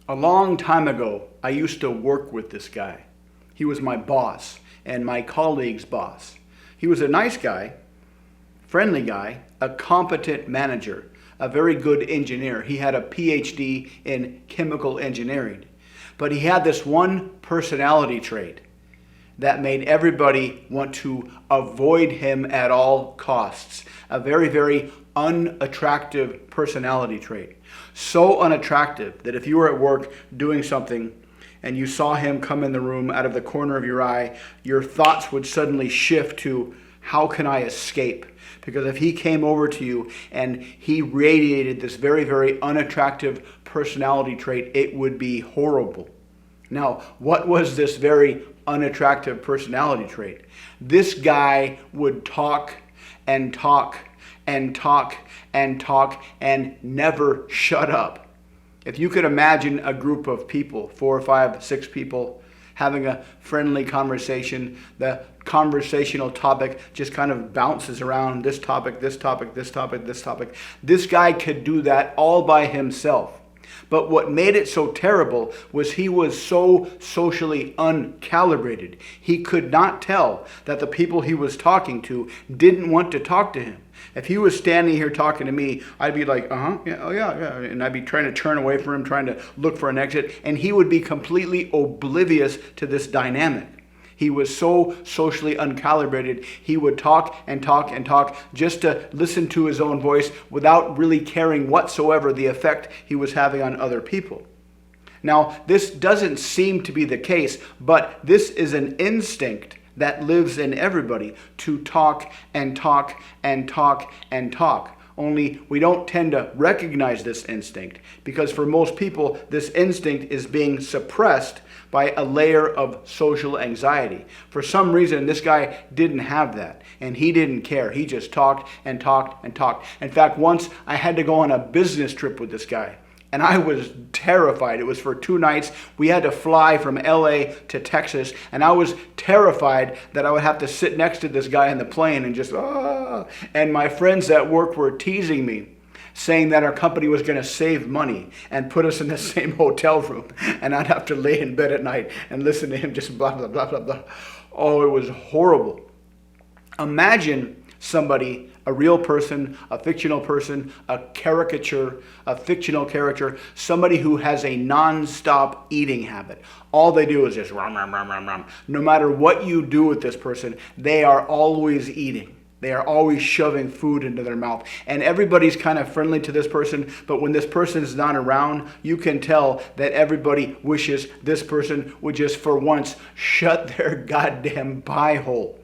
A long time ago, I used to work with this guy. He was my boss and my colleague's boss. He was a nice guy, friendly guy, a competent manager, a very good engineer. He had a PhD in chemical engineering. But he had this one personality trait that made everybody want to avoid him at all costs. A very, very unattractive personality trait. So unattractive that if you were at work doing something and you saw him come in the room out of the corner of your eye, your thoughts would suddenly shift to, how can I escape? Because if he came over to you and he radiated this very, very unattractive personality trait, it would be horrible. Now, what was this very unattractive personality trait? This guy would talk and talk and talk and talk and never shut up. If you could imagine a group of people, 4 or 5, 6 people, having a friendly conversation, the conversational topic just kind of bounces around this topic, this topic, this topic, this topic. This guy could do that all by himself. But what made it so terrible was he was so socially uncalibrated. He could not tell that the people he was talking to didn't want to talk to him. If he was standing here talking to me, I'd be like, yeah, oh yeah. And I'd be trying to turn away from him, trying to look for an exit. And he would be completely oblivious to this dynamic. He was so socially uncalibrated, he would talk and talk and talk just to listen to his own voice without really caring whatsoever the effect he was having on other people. Now, this doesn't seem to be the case, but this is an instinct that lives in everybody, to talk and talk and talk and talk. Only we don't tend to recognize this instinct because for most people, this instinct is being suppressed by a layer of social anxiety. For some reason, this guy didn't have that and he didn't care. He just talked and talked and talked. In fact, once I had to go on a business trip with this guy and I was terrified. It was for 2 nights. We had to fly from LA to Texas and I was terrified that I would have to sit next to this guy in the plane and just, And my friends at work were teasing me, saying that our company was going to save money and put us in the same hotel room. And I'd have to lay in bed at night and listen to him just blah, blah, blah, blah, blah. Oh, it was horrible. Imagine somebody, a real person, a fictional person, a caricature, a fictional character, somebody who has a non-stop eating habit. All they do is just rum, rum, rum, rum, rum. No matter what you do with this person, they are always eating. They are always shoving food into their mouth. And everybody's kind of friendly to this person, but when this person is not around, you can tell that everybody wishes this person would just for once shut their goddamn pie hole.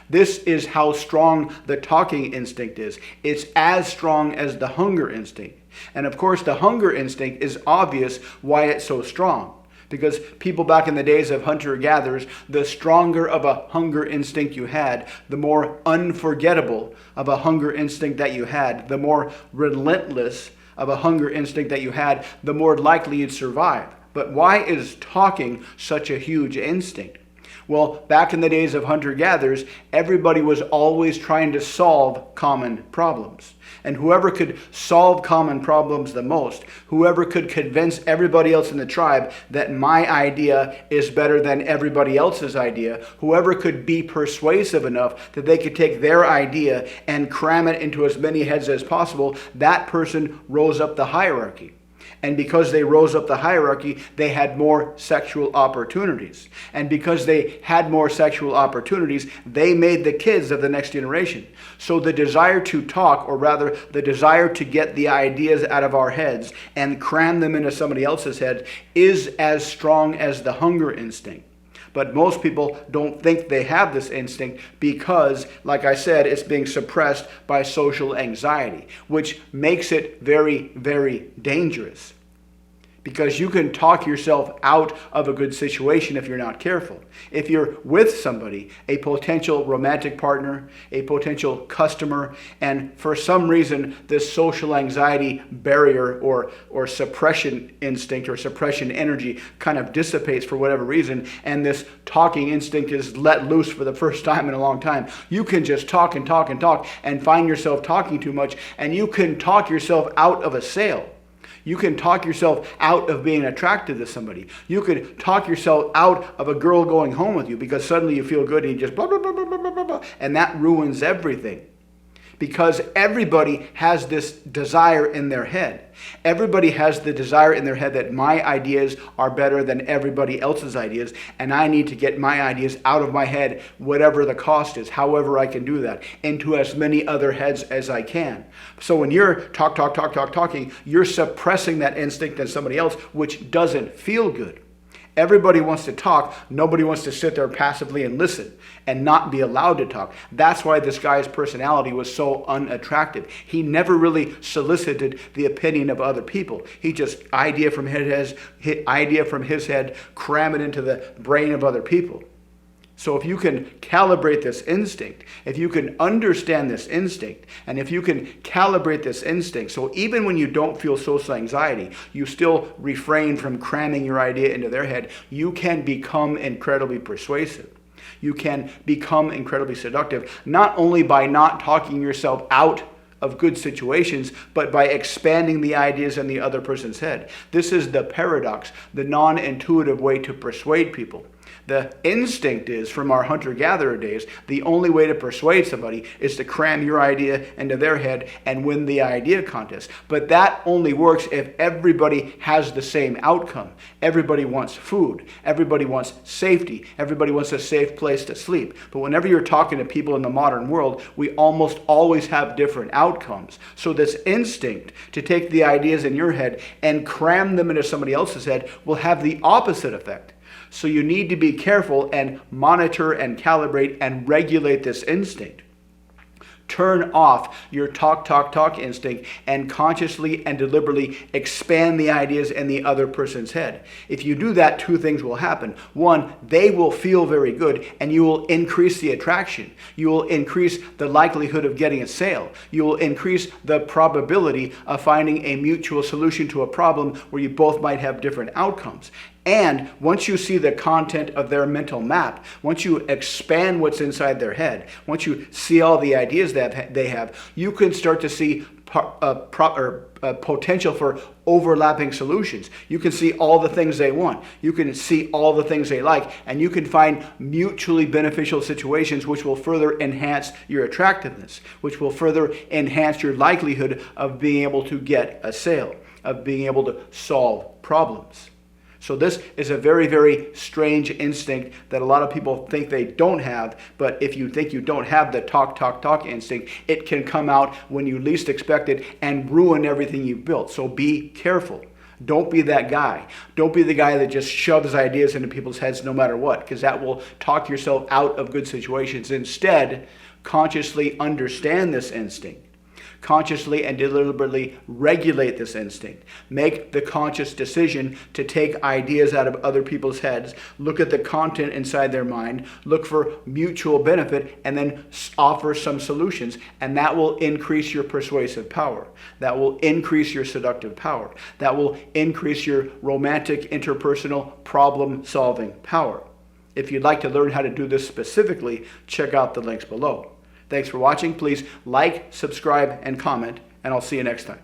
This is how strong the talking instinct is. It's as strong as the hunger instinct. And of course, the hunger instinct is obvious why it's so strong. Because people back in the days of hunter-gatherers, the stronger of a hunger instinct you had, the more unforgettable of a hunger instinct that you had, the more relentless of a hunger instinct that you had, the more likely you'd survive. But why is talking such a huge instinct? Well, back in the days of hunter-gatherers, everybody was always trying to solve common problems. And whoever could solve common problems the most, whoever could convince everybody else in the tribe that my idea is better than everybody else's idea, whoever could be persuasive enough that they could take their idea and cram it into as many heads as possible, that person rose up the hierarchy. And because they rose up the hierarchy, they had more sexual opportunities. And because they had more sexual opportunities, they made the kids of the next generation. So the desire to talk, or rather the desire to get the ideas out of our heads and cram them into somebody else's head, is as strong as the hunger instinct. But most people don't think they have this instinct because, like I said, it's being suppressed by social anxiety, which makes it very, very dangerous. Because you can talk yourself out of a good situation if you're not careful. If you're with somebody, a potential romantic partner, a potential customer, and for some reason this social anxiety barrier or suppression instinct or suppression energy kind of dissipates for whatever reason, and this talking instinct is let loose for the first time in a long time, you can just talk and talk and talk and find yourself talking too much, and you can talk yourself out of a sale. You can talk yourself out of being attracted to somebody. You could talk yourself out of a girl going home with you because suddenly you feel good and you just blah, blah, blah, blah, blah, blah, blah, and that ruins everything. Because everybody has this desire in their head. Everybody has the desire in their head that my ideas are better than everybody else's ideas, and I need to get my ideas out of my head, whatever the however I can do that, into as many other heads as I can. So when you're talking, you're suppressing that instinct in somebody else, which doesn't feel good. Everybody wants to talk. Nobody wants to sit there passively and listen and not be allowed to talk. That's why this guy's personality was so unattractive. He never really solicited the opinion of other people. He just idea from his head, cram it into the brain of other people. So if you can calibrate this instinct, if you can understand this instinct, and if you can calibrate this instinct, so even when you don't feel social anxiety, you still refrain from cramming your idea into their head, you can become incredibly persuasive. You can become incredibly seductive, not only by not talking yourself out of good situations, but by expanding the ideas in the other person's head. This is the paradox, the non-intuitive way to persuade people. The instinct is, from our hunter-gatherer days, the only way to persuade somebody is to cram your idea into their head and win the idea contest. But that only works if everybody has the same outcome. Everybody wants food. Everybody wants safety. Everybody wants a safe place to sleep. But whenever you're talking to people in the modern world, we almost always have different outcomes. So this instinct to take the ideas in your head and cram them into somebody else's head will have the opposite effect. So you need to be careful and monitor and calibrate and regulate this instinct. Turn off your talk instinct and consciously and deliberately expand the ideas in the other person's head. If you do that, two things will happen. One, they will feel very good and you will increase the attraction. You will increase the likelihood of getting a sale. You will increase the probability of finding a mutual solution to a problem where you both might have different outcomes. And once you see the content of their mental map, once you expand what's inside their head, once you see all the ideas that they have, you can start to see potential for overlapping solutions. You can see all the things they want. You can see all the things they like, and you can find mutually beneficial situations which will further enhance your attractiveness, which will further enhance your likelihood of being able to get a sale, of being able to solve problems. So this is a very, very strange instinct that a lot of people think they don't have, but if you think you don't have the talk instinct, it can come out when you least expect it and ruin everything you've built. So be careful. Don't be that guy. Don't be the guy that just shoves ideas into people's heads no matter what, because that will talk yourself out of good situations. Instead, consciously understand this instinct. Consciously and deliberately regulate this instinct. Make the conscious decision to take ideas out of other people's heads, look at the content inside their mind, look for mutual benefit, and then offer some solutions. And that will increase your persuasive power. That will increase your seductive power. That will increase your romantic, interpersonal, problem-solving power. If you'd like to learn how to do this specifically, check out the links below. Thanks for watching. Please like, subscribe, and comment, and I'll see you next time.